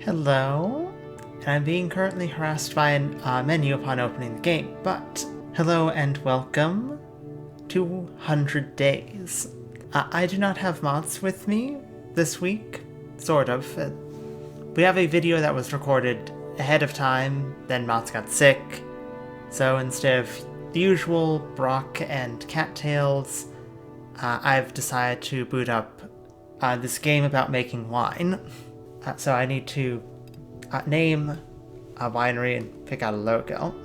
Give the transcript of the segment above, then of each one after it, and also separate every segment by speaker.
Speaker 1: Hello, and I'm being currently harassed by a menu upon opening the game, but hello and welcome to 100 Days. I do not have mods with me this week, sort of. We have a video that was recorded ahead of time, then mods got sick, so instead of the usual Brock and Cattails, I've decided to boot up this game about making wine. So I need to name a winery and pick out a logo.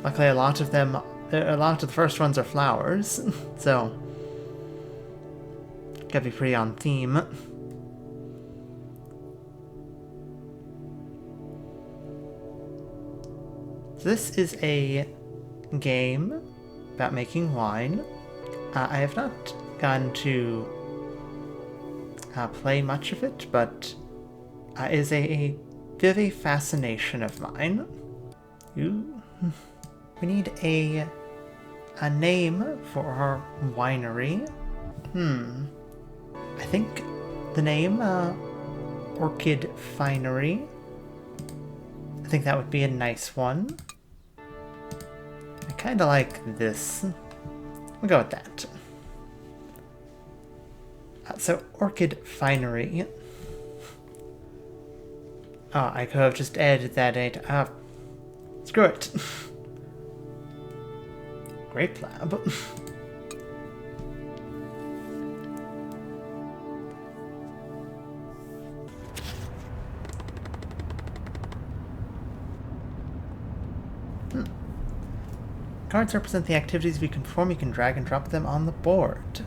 Speaker 1: Luckily, a lot of the first ones are flowers, so gotta be pretty on theme. So this is a game about making wine. I have not gotten to play much of it, but it is a bit of a fascination of mine. Ooh. We need a name for our winery. I think the name Orchid Finery. I think that would be a nice one. I kind of like this. We'll go with that. So, Orchid Finery. Oh, I could have just added that date. Screw it. Grape Lab. Cards represent the activities we can perform. You can drag and drop them on the board.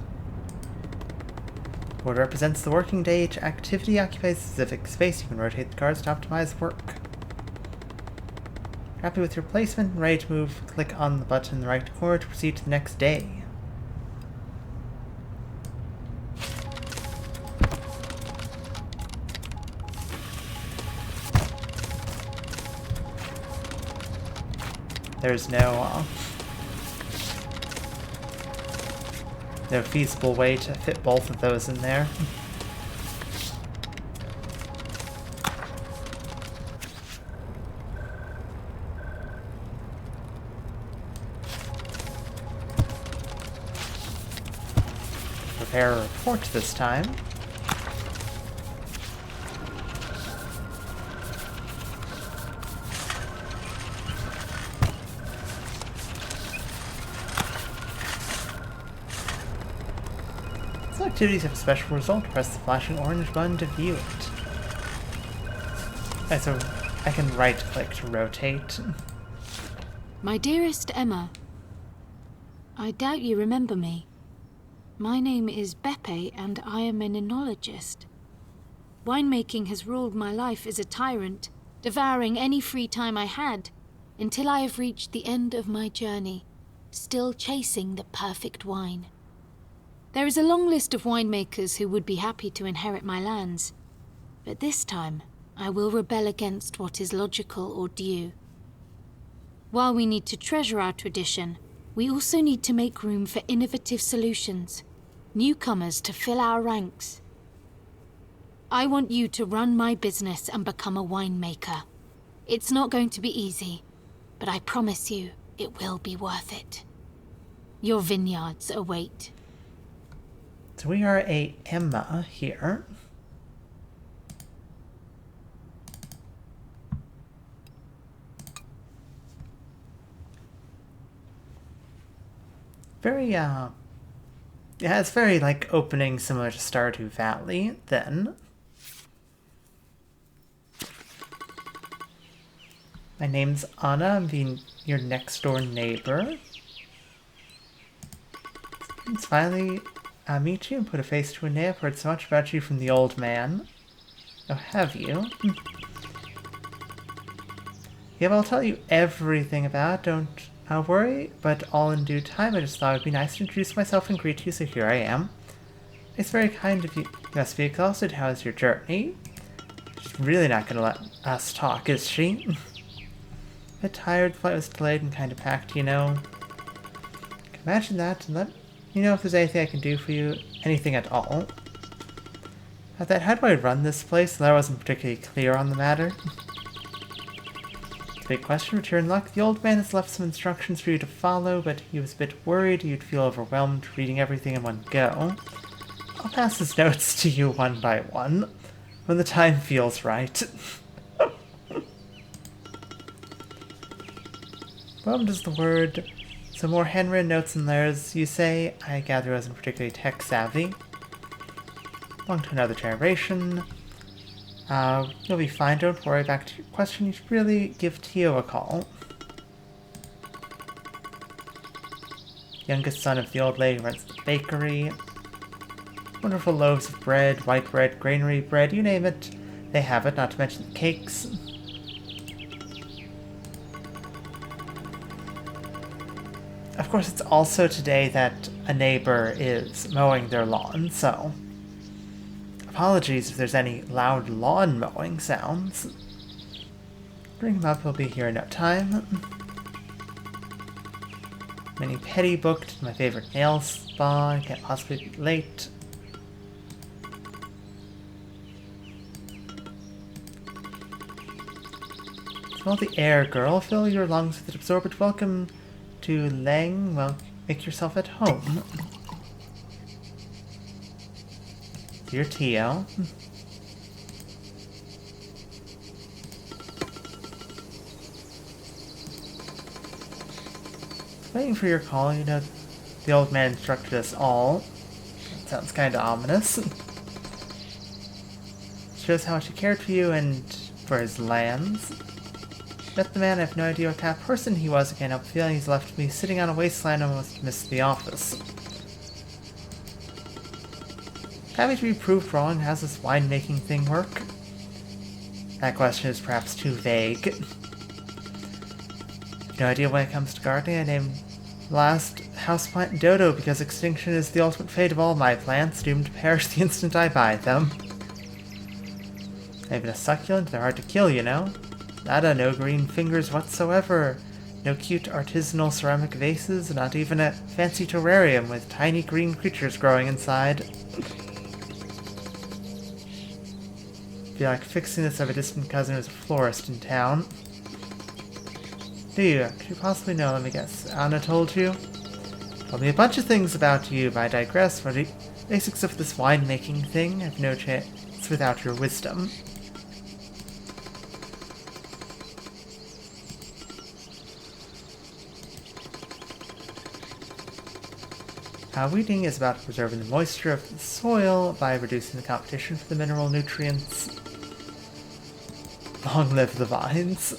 Speaker 1: Board represents the working day. Each activity occupies a specific space. You can rotate the cards to optimize work. Happy with your placement and ready to move, click on the button in the right corner to proceed to the next day. There's no feasible way to fit both of those in there. Prepare a report this time. Activities have a special result. Press the flashing orange button to view it. Right, so I can right-click to rotate.
Speaker 2: My dearest Emma, I doubt you remember me. My name is Beppe, and I am an enologist. Winemaking has ruled my life as a tyrant, devouring any free time I had, until I have reached the end of my journey, still chasing the perfect wine. There is a long list of winemakers who would be happy to inherit my lands, but this time I will rebel against what is logical or due. While we need to treasure our tradition, we also need to make room for innovative solutions, newcomers to fill our ranks. I want you to run my business and become a winemaker. It's not going to be easy, but I promise you it will be worth it. Your vineyards await.
Speaker 1: So we are a Emma here. Very, yeah, it's very, like, opening similar to Stardew Valley, then. My name's Anna, I'm being your next-door neighbor. It's finally meet you and put a face to a name. I've heard so much about you from the old man. Oh, have you? Yeah, well, I'll tell you everything about it. Don't worry, but all in due time. I just thought it would be nice to introduce myself and greet you, so here I am. It's very kind of you. You must be exhausted. How is your journey? She's really not going to let us talk, is she? A bit tired. The flight was delayed and kind of packed, you know. Imagine that, and let you know if there's anything I can do for you. Anything at all. I thought, how do I run this place? And I wasn't particularly clear on the matter. It's a big question. With your luck, the old man has left some instructions for you to follow, but he was a bit worried you'd feel overwhelmed reading everything in one go. I'll pass his notes to you one by one, when the time feels right. Welcome is the word. Some more handwritten notes in theirs, you say. I gather he wasn't particularly tech-savvy. Belong to another generation. You'll be fine, don't worry. Back to your question, you should really give Tio a call. Youngest son of the old lady who runs the bakery. Wonderful loaves of bread, white bread, granary bread, you name it. They have it, not to mention the cakes. Of course, it's also today that a neighbor is mowing their lawn, so apologies if there's any loud lawn mowing sounds. Bring him up, he'll be here in no time. Mini Petty booked, my favorite nail spa, I can't possibly be late. Smell the air, girl. Fill your lungs with it, absorb it. Welcome to Lang. Well, make yourself at home. Dear Tio. Waiting for your call, you know, the old man instructed us all. That sounds kind of ominous. Shows how much he cared for you and for his lands. Met the man, I have no idea what kind of person he was. I can't help feeling he's left me sitting on a wasteland and almost missed the office. Happy to be proved wrong. How's this winemaking thing work? That question is perhaps too vague. No idea when it comes to gardening. I named last houseplant Dodo because extinction is the ultimate fate of all my plants, doomed to perish the instant I buy them. Even a succulent, they're hard to kill, you know. Nada, no green fingers whatsoever. No cute artisanal ceramic vases, not even a fancy terrarium with tiny green creatures growing inside. Feel like fixing this of a distant cousin who's a florist in town. Do you? Could you possibly know? Let me guess. Anna told you? Told me a bunch of things about you, but I digress. For the basics of this winemaking thing, I have no chance without your wisdom. Weeding is about preserving the moisture of the soil by reducing the competition for the mineral nutrients. Long live the vines.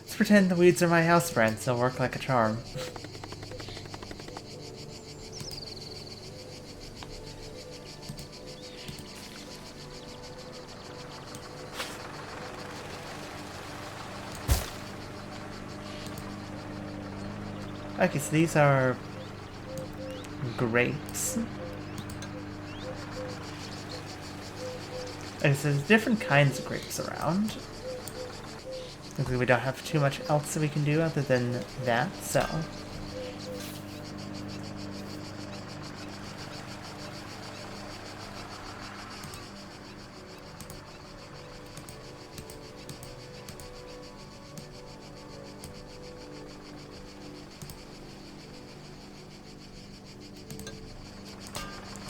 Speaker 1: Let's pretend the weeds are my houseplants. They'll work like a charm. Okay, so these are grapes. Okay, so there's different kinds of grapes around. Looks like we don't have too much else that we can do other than that, so.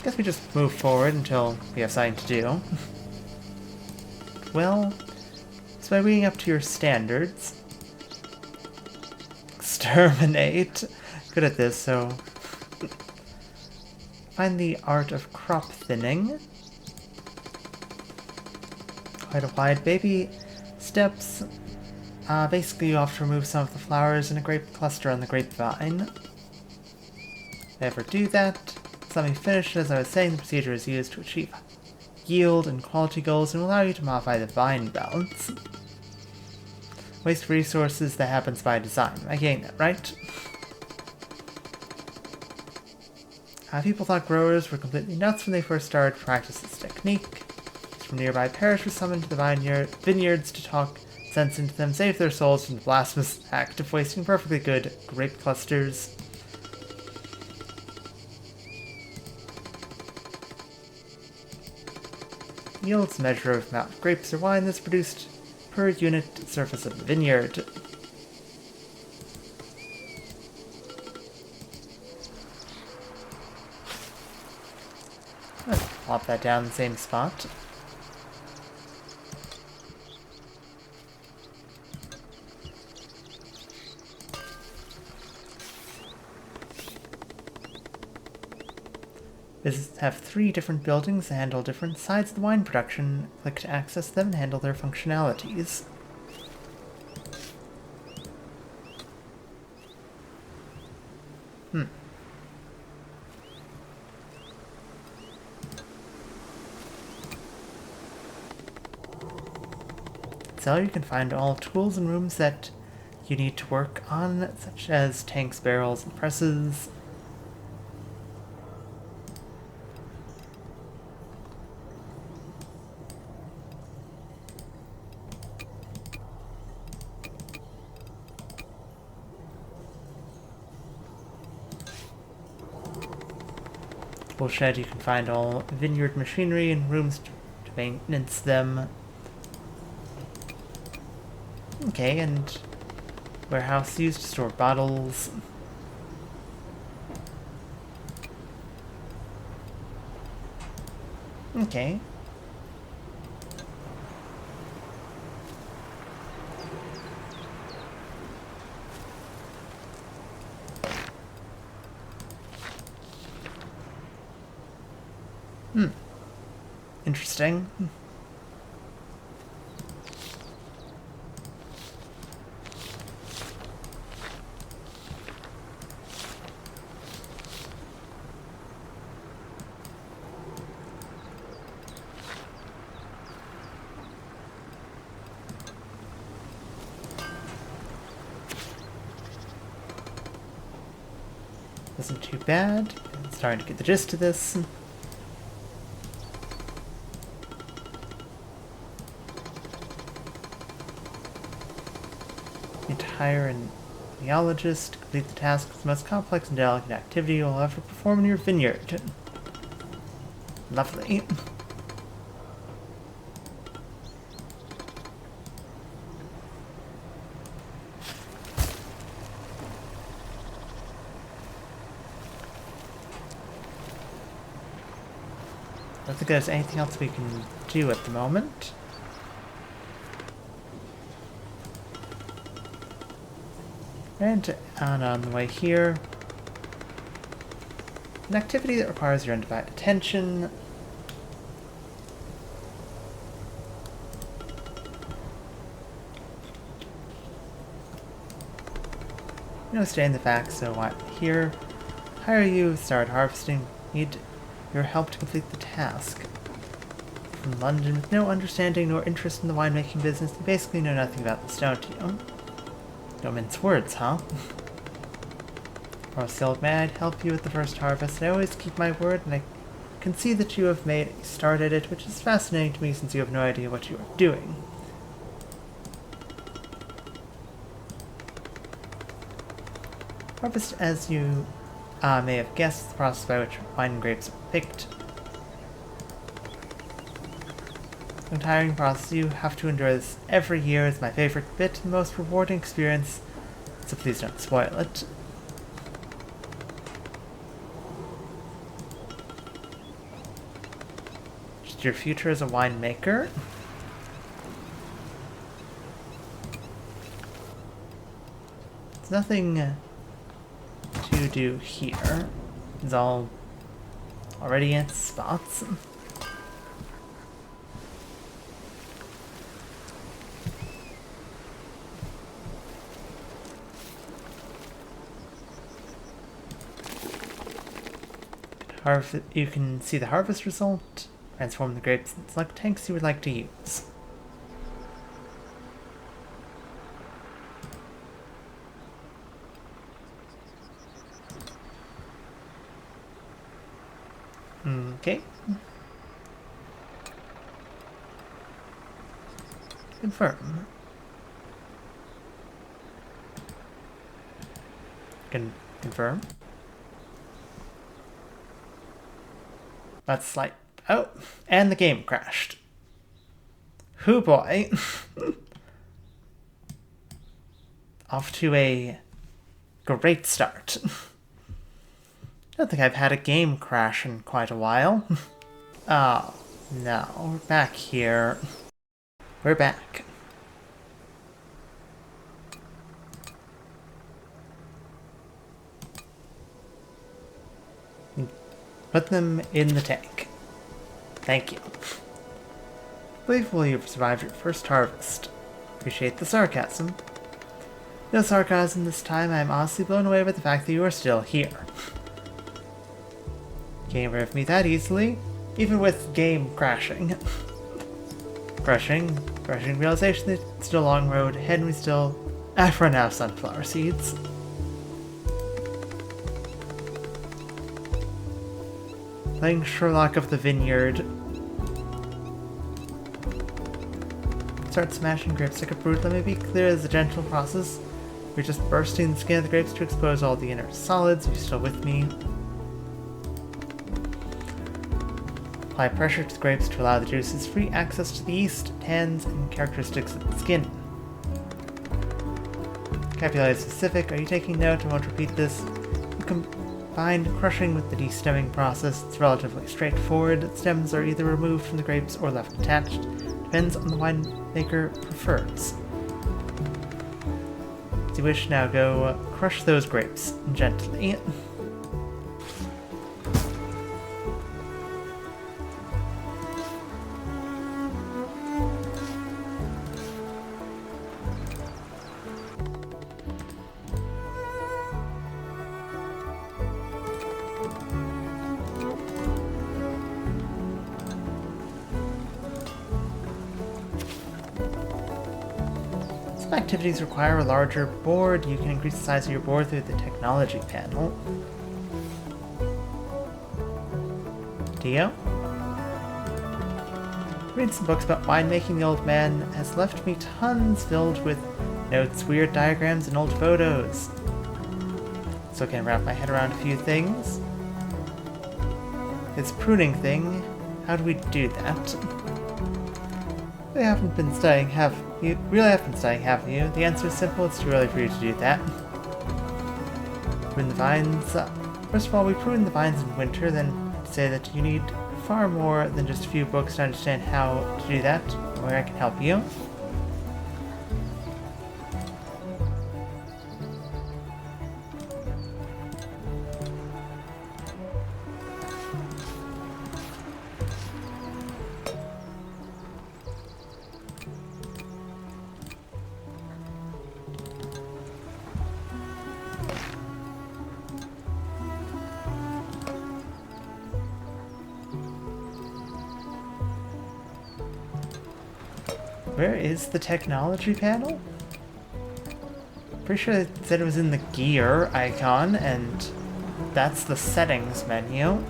Speaker 1: Guess we just move forward until we have something to do. Well, so by reading up to your standards, exterminate. Good at this, so find the art of crop thinning. Quite a wide baby steps. Basically, you have to remove some of the flowers in a grape cluster on the grapevine. If I ever do that, let me finish. As I was saying, the procedure is used to achieve yield and quality goals and will allow you to modify the vine balance. Waste resources, that happens by design. I gain that, right? People thought growers were completely nuts when they first started to practice this technique. Those from nearby parish were summoned to the vineyards to talk sense into them, save their souls from the blasphemous act of wasting perfectly good grape clusters. yields a measure of amount of grapes or wine that's produced per unit surface of the vineyard. Let's plop that down in the same spot. Businesses have 3 different buildings that handle different sides of the wine production. Click to access them and handle their functionalities. So you can find all tools and rooms that you need to work on, such as tanks, barrels, and presses. Tool shed, you can find all vineyard machinery and rooms to maintenance them. Okay, and warehouse used to store bottles. Okay. Interesting. Isn't too bad. I'm starting to get the gist of this. Need to hire an geologist to complete the task with the most complex and delicate activity you'll ever perform in your vineyard. Lovely. I don't think there's anything else we can do at the moment. And on the way here, an activity that requires your undivided attention. No stay in the facts, so while here, hire you, start harvesting, need your help to complete the task. From London, with no understanding nor interest in the winemaking business, you basically know nothing about this, don't you? Don't mince words, huh? Or still, may I help you with the first harvest? I always keep my word, and I can see that you have made a start at it, which is fascinating to me since you have no idea what you are doing. Harvest, as you may have guessed, is the process by which wine grapes are picked. The tiring process, you have to endure this every year. It's my favorite bit, the most rewarding experience, so please don't spoil it. Just your future as a winemaker. There's nothing to do here. It's all already in its spots. You can see the harvest result, transform the grapes, and select tanks you would like to use. Okay. Confirm. Confirm. That's like... Oh, and the game crashed. Hoo boy. Off to a great start. Don't think I've had a game crash in quite a while. Oh, no. We're back here. We're back. Put them in the tank. Thank you. Believable you've survived your first harvest. Appreciate the sarcasm. No sarcasm this time. I'm honestly blown away by the fact that you are still here. Can't rid of me that easily, even with game crashing. Crushing realization that it's still a long road ahead and we still have run out of sunflower seeds. Playing Sherlock of the Vineyard. Start smashing grapes like a brute. Let me be clear, as a gentle process. You're just bursting the skin of the grapes to expose all the inner solids. Are you still with me? Apply pressure to the grapes to allow the juices free access to the yeast, tannins, and characteristics of the skin. Vocabulary specific. Are you taking note? I won't repeat this. You combine crushing with the de-stemming process. It's relatively straightforward. Stems are either removed from the grapes or left attached. Depends on the winemaker prefers. As you wish, now go crush those grapes gently. Activities require a larger board. You can increase the size of your board through the technology panel. Dio? Reading some books about winemaking, the old man has left me tons filled with notes, weird diagrams, and old photos. So I can wrap my head around a few things. This pruning thing, how do we do that? You haven't been studying, have you? Really have been studying, haven't you? The answer is simple, it's too early for you to do that. Prune the vines. First of all, we prune the vines in winter, then I'd say that you need far more than just a few books to understand how to do that, where I can help you. Where is the technology panel? Pretty sure it said it was in the gear icon, and that's the settings menu.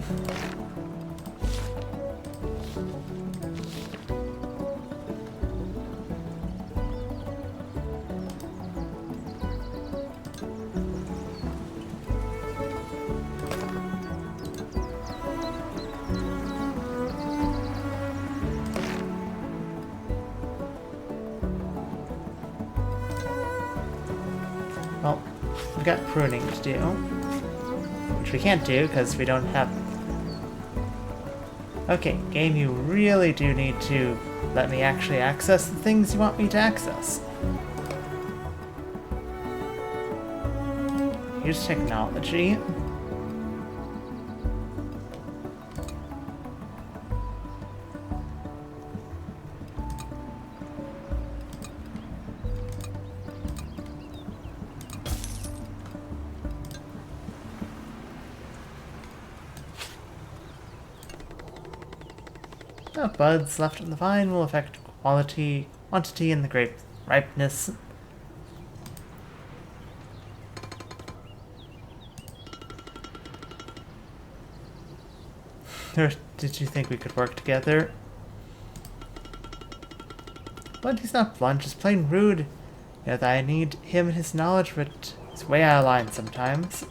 Speaker 1: Well, we've got pruning to do, which we can't do because we don't have... Okay, game, you really do need to let me actually access the things you want me to access. Here's technology. Oh, buds left on the vine will affect quantity, and the grape ripeness. Or did you think we could work together? But he's not blunt, just plain rude. You know that I need him and his knowledge, but he's way out of line sometimes.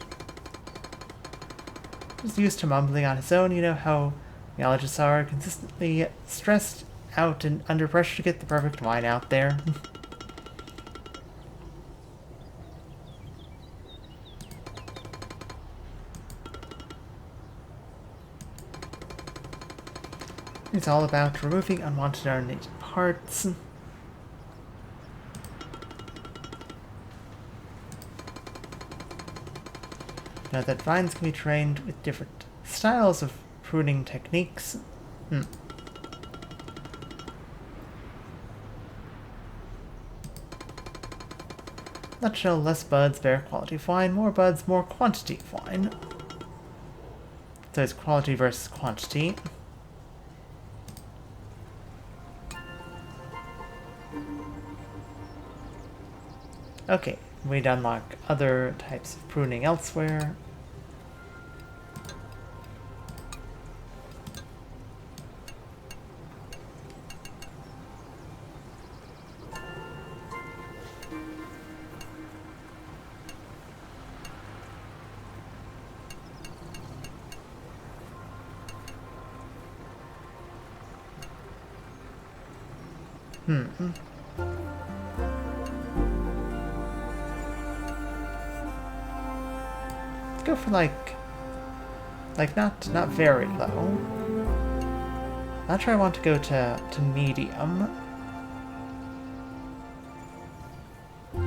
Speaker 1: He's used to mumbling on his own. You know how neologists are, consistently stressed out and under pressure to get the perfect wine out there. It's all about removing unwanted or unneeded parts. Now that vines can be trained with different styles of pruning techniques. Nutshell, less buds, better quality of wine, more buds, more quantity of wine. So it's quality versus quantity. Okay, we'd unlock other types of pruning elsewhere. Let's go for like not very low. Not sure I want to go to medium.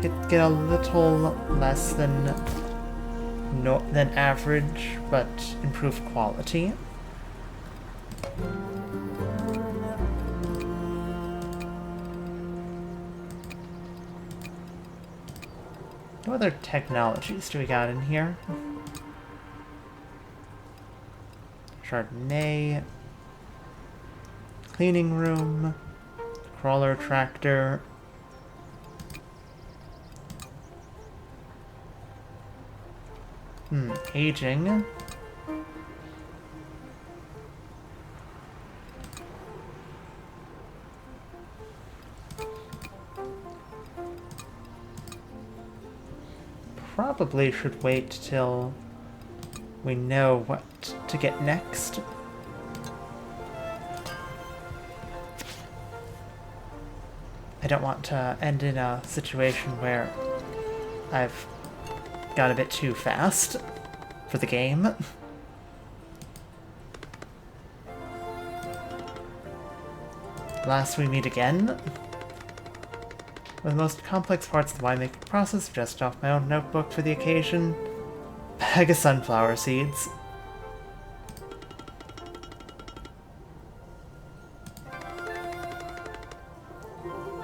Speaker 1: Get a little less than average, but improved quality. What other technologies do we got in here? Chardonnay, cleaning room, crawler tractor. Aging. Probably should wait till we know what to get next. I don't want to end in a situation where I've got a bit too fast for the game. Last we meet again. One of the most complex parts of the winemaking process, just off my own notebook for the occasion. Bag of sunflower seeds.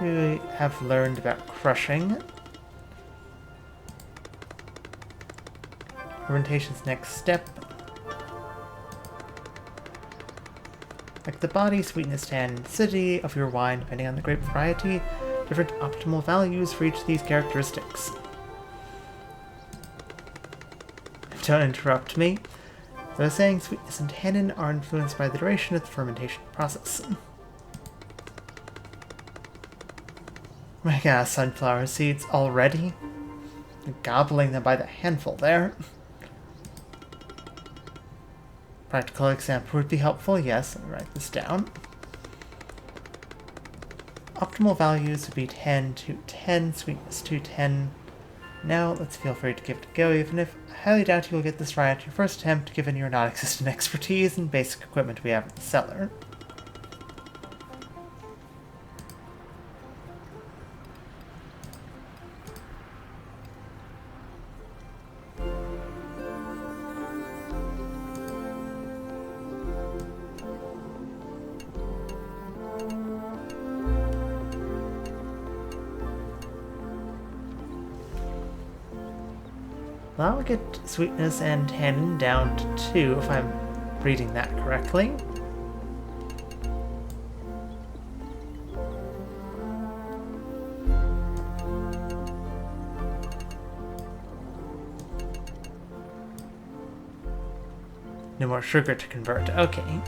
Speaker 1: We have learned about crushing. Fermentation's next step. Like the body, sweetness, tannin, and acidity of your wine, depending on the grape variety, different optimal values for each of these characteristics. Don't interrupt me. So I was saying sweetness and tannin are influenced by the duration of the fermentation process. My god, sunflower seeds already? Gobbling them by the handful there. Practical example would be helpful, yes, let me write this down. Optimal values would be 10 to 10, sweetness to 10. Now, let's feel free to give it a go, even if I highly doubt you'll get this right at your first attempt, given your non-existent expertise and basic equipment we have in the cellar. Well, I'll get sweetness and tannin down to 2 if I'm reading that correctly. No more sugar to convert. Okay.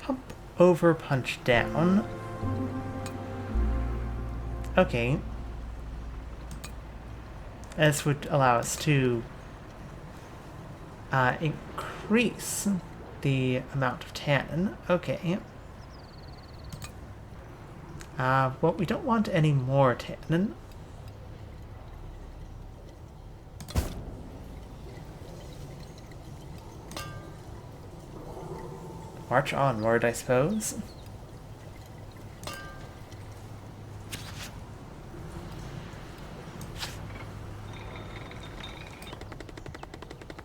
Speaker 1: Pump over, punch down. Okay. This would allow us to increase the amount of tannin. Okay. Well, we don't want any more tannin. March onward, I suppose.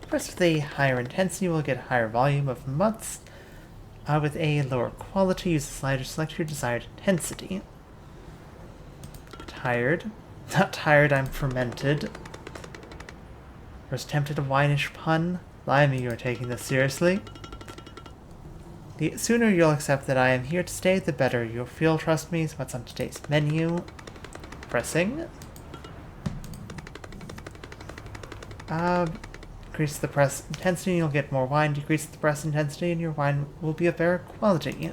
Speaker 1: First, with a higher intensity, we'll get a higher volume of months. With a lower quality, use the slider to select your desired intensity. Tired. Not tired, I'm fermented. First attempted a wine-ish pun. Blimey, you are taking this seriously. The sooner you'll accept that I am here to stay, the better you'll feel, trust me. So what's on today's menu? Pressing. Increase the press intensity and you'll get more wine. Decrease the press intensity and your wine will be of better quality.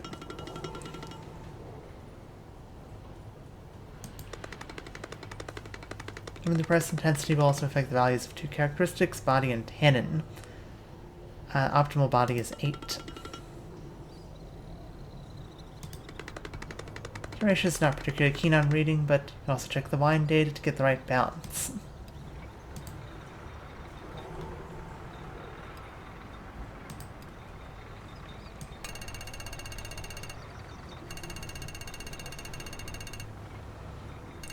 Speaker 1: Given the press intensity will also affect the values of two characteristics, body and tannin. Optimal body is 8. Horatio is not particularly keen on reading, but you can also check the wine data to get the right balance.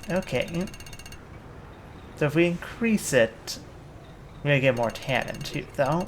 Speaker 1: Okay. So if we increase it, we're gonna get more tannin too, though.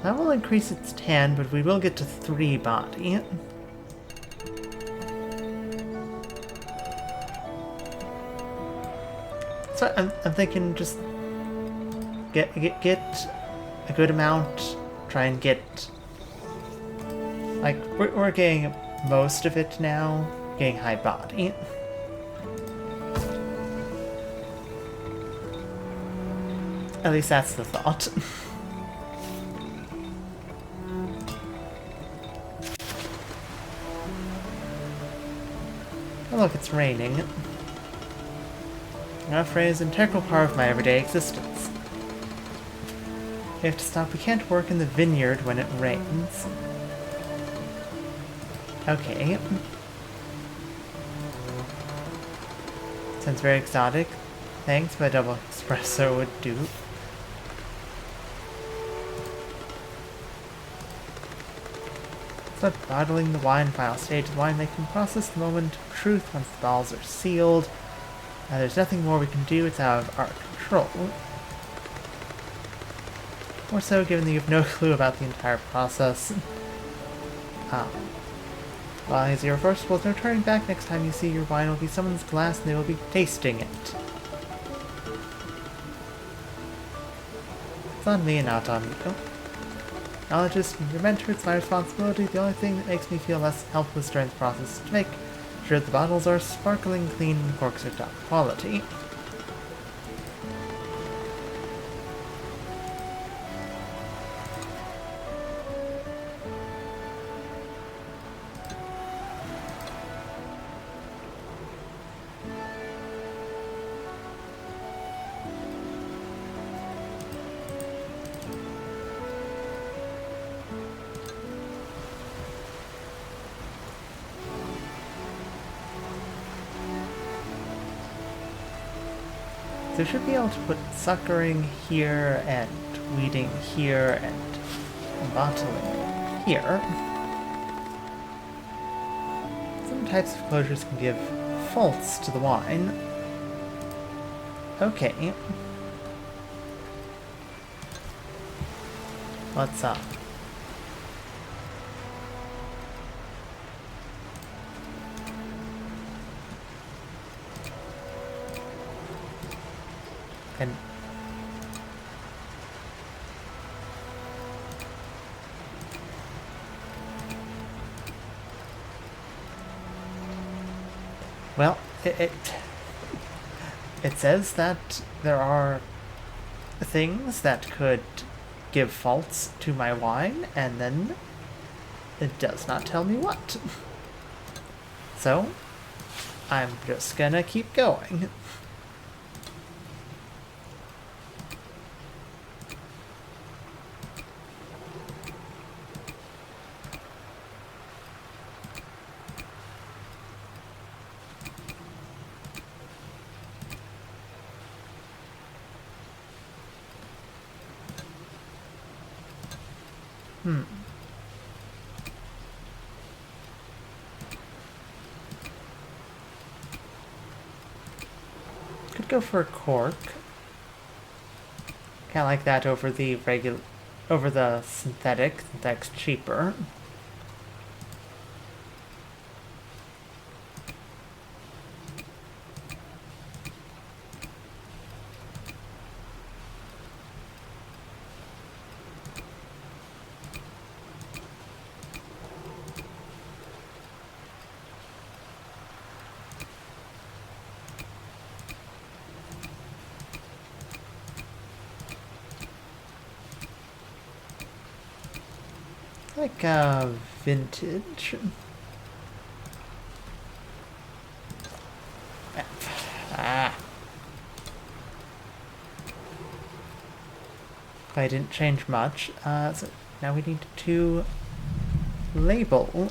Speaker 1: That will increase its tan, but we will get to 3 body. So I'm thinking just get a good amount. Try and get, like, we're getting most of it now. Getting high body. At least that's the thought. Oh look, it's raining. That phrase is an integral part of my everyday existence. We have to stop. We can't work in the vineyard when it rains. Okay. Sounds very exotic. Thanks, but a double espresso would do. But bottling the wine final stage of the winemaking process, the moment of truth once the bottles are sealed. There's nothing more we can do, it's out of our control. More so given that you have no clue about the entire process. While it's irreversible, there's no turning back. Next time you see your wine will be someone's glass and they will be tasting it. It's on me and not on you. Knowledge is your mentor, it's my responsibility. The only thing that makes me feel less helpless during the process is to make sure the bottles are sparkling clean and the corks are top quality. So we should be able to put suckering here, and weeding here, and bottling here. Some types of closures can give faults to the wine. Okay. What's up? And well, it says that there are things that could give faults to my wine, and then it does not tell me what. So, I'm just gonna keep going. Could go for a cork. Kinda like that over the synthetic. Synthetic's cheaper. Like vintage. Ah. I didn't change much. So now we need to label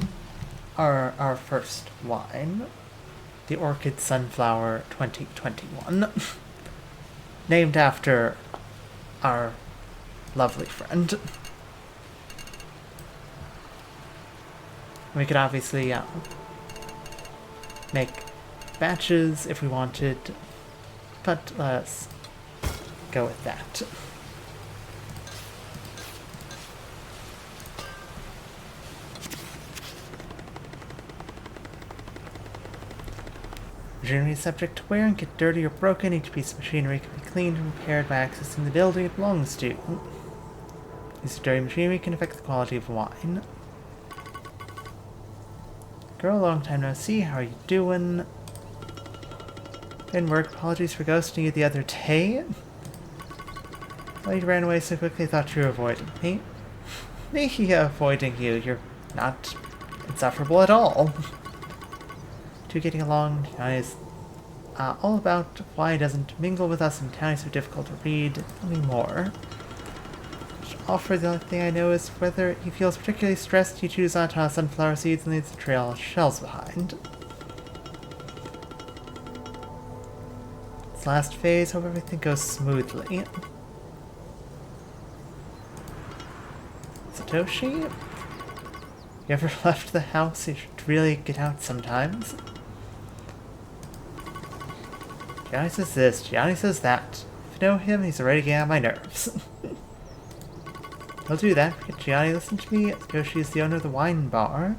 Speaker 1: our first wine. The Orchid Sunflower 2021. Named after our lovely friend. We could obviously make batches if we wanted, but let's go with that. Machinery is subject to wear and get dirty or broken. Each piece of machinery can be cleaned and repaired by accessing the building it belongs to. Use of dirty machinery can affect the quality of wine. Girl, long time no see. How are you doing? Didn't work. Apologies for ghosting you the other day. Well, you ran away so quickly I thought you were avoiding me. Me avoiding you. You're not insufferable at all. Two getting along. Johnny is all about why he doesn't mingle with us and town is so difficult to read. Tell me more. Offer, the only thing I know is whether he feels particularly stressed, he chews on sunflower seeds and leaves a trail of shells behind. This last phase, hope everything goes smoothly. Satoshi? You ever left the house? You should really get out sometimes. Gianni says this, Gianni says that. If you know him, he's already getting on my nerves. I'll do that. Gianni, listen to me. Yoshi is the owner of the wine bar.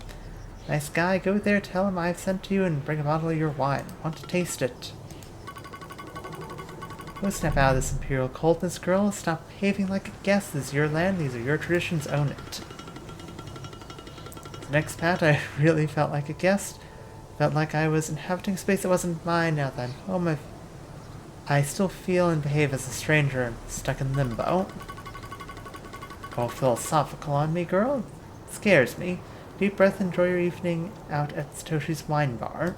Speaker 1: Nice guy. Go there, tell him I've sent you, and bring a bottle of your wine. I want to taste it. Go snap out of this imperial coldness, girl. Stop behaving like a guest. This is your land. These are your traditions. Own it. The next pat, I really felt like a guest. Felt like I was inhabiting space that wasn't mine. Now that I'm home, I still feel and behave as a stranger and stuck in limbo. Go philosophical on me, girl. It scares me. Deep breath, enjoy your evening out at Satoshi's wine bar.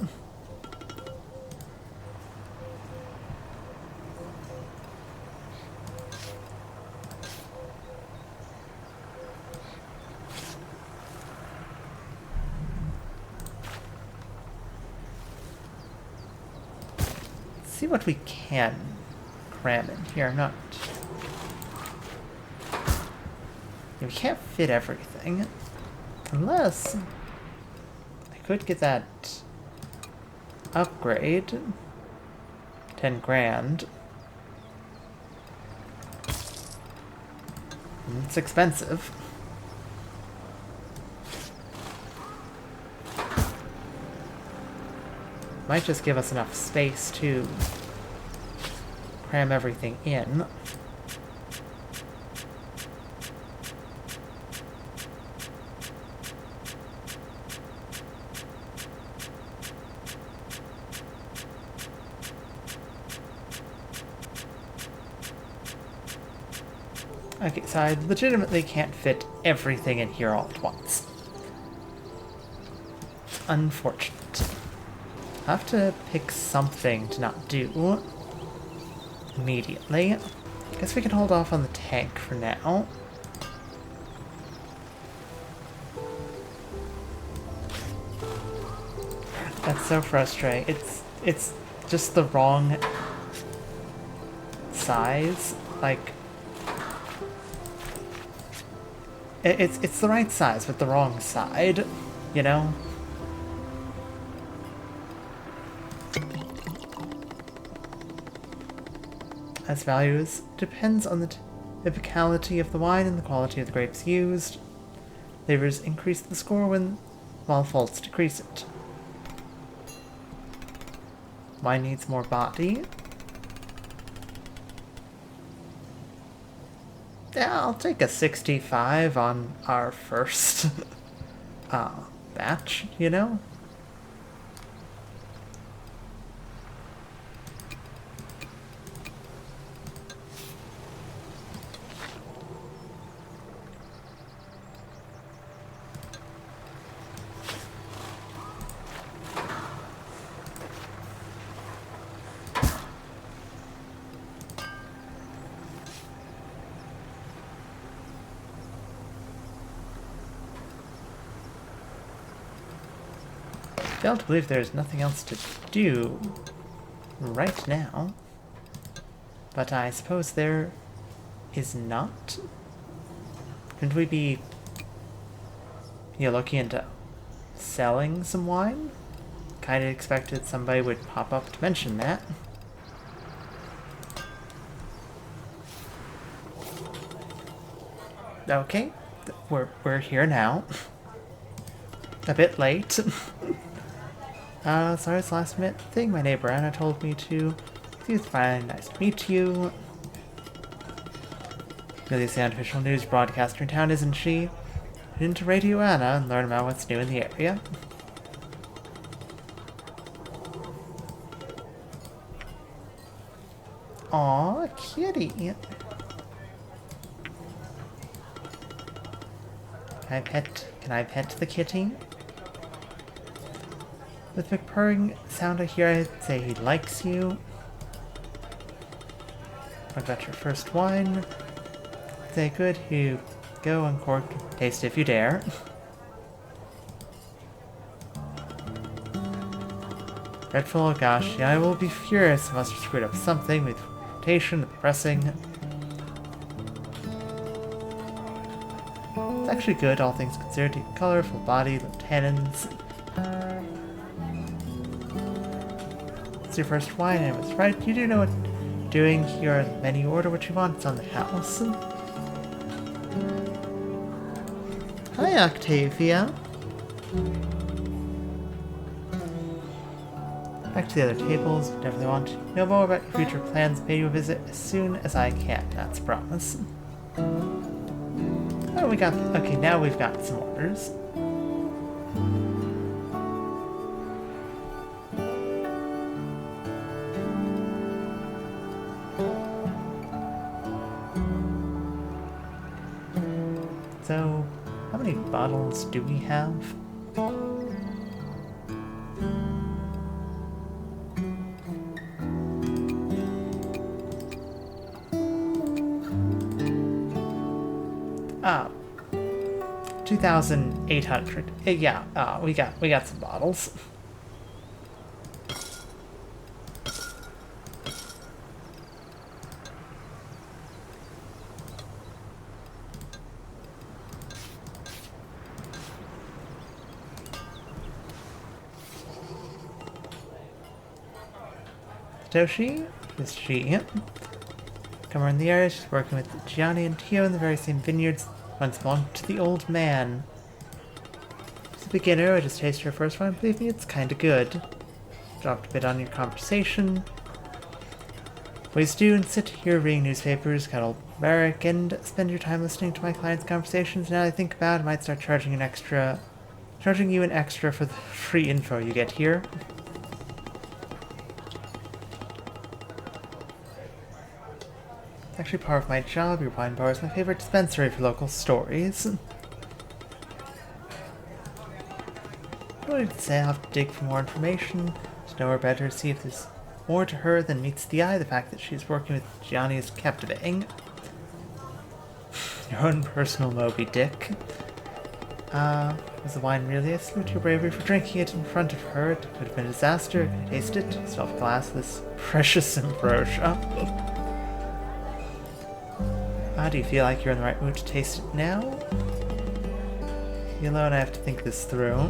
Speaker 1: Let's see what we can cram in here. Not... We can't fit everything. Unless I could get that upgrade. 10 grand. It's expensive. Might just give us enough space to cram everything in. Okay, so I legitimately can't fit everything in here all at once. Unfortunate. I'll have to pick something to not do immediately. Guess we can hold off on the tank for now. That's so frustrating. It's just the wrong size. Like, it's the right size, but the wrong side, you know? As values depends on the typicality of the wine and the quality of the grapes used. Flavors increase the score while faults decrease it. Wine needs more body. Yeah, I'll take a 65 on our first batch, you know? I fail to believe there's nothing else to do right now. But I suppose there is not. Couldn't we be looking into selling some wine? Kinda expected somebody would pop up to mention that. Okay, we're here now. A bit late. Sorry, it's the last minute thing. My neighbor Anna told me to. It's fine. Nice to meet you. Millie's the unofficial news broadcaster in town, isn't she? Tune into Radio Anna and learn about what's new in the area. Aw, kitty. Can I pet the kitty? With the purring sound I hear, I'd say he likes you. What about your first wine? Say good, you go uncork, taste if you dare. Dreadful, oh gosh, yeah, I will be furious. I must have screwed up something with rotation, the pressing. It's actually good, all things considered. Deep color, full body, low tannins. It's your first wine, and it was right. You do know what you're doing. Here on the menu, order what you want. It's on the house. Hi, Octavia. Back to the other tables. Definitely want to know more about your future plans. Pay you a visit as soon as I can. That's a promise. Oh, we got... Okay, now we've got some orders. So, how many bottles do we have? Ah, 2,800. Yeah, we got some bottles. Toshi? Is she? Come around the area, she's working with Gianni and Tio in the very same vineyards once belonged to the old man. As a beginner, I just tasted her first wine. Believe me, it's kinda good. Dropped a bit on your conversation. Ways to do and sit here reading newspapers, cuddle Barrack, and spend your time listening to my clients' conversations. Now that I think about it, I might start charging you an extra for the free info you get here. It's actually part of my job. Your wine bar is my favorite dispensary for local stories. What did it say? I'll have to dig for more information to know her better, see if there's more to her than meets the eye. The fact that she's working with Gianni is captivating. Your own personal Moby Dick. Was the wine really? I salute your bravery for drinking it in front of her. It could have been a disaster. Can you taste it? Still have a glass of this precious ambrosia. Do you feel like you're in the right mood to taste it now? You alone, I have to think this through.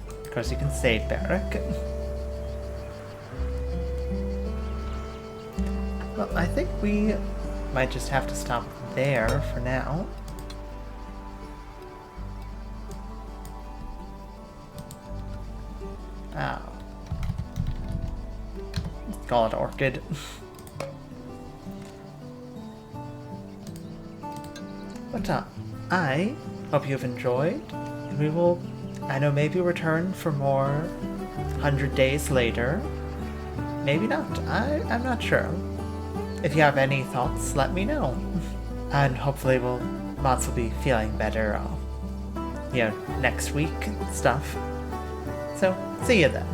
Speaker 1: Of course, you can say it, Barrack. Well, I think we might just have to stop there for now. Oh. Let's call it Orchid. But I hope you've enjoyed, and we will, I know, maybe return for more 100 days later. Maybe not. I'm not sure. If you have any thoughts, let me know. And hopefully Mods will be feeling better, next week and stuff. So, see you then.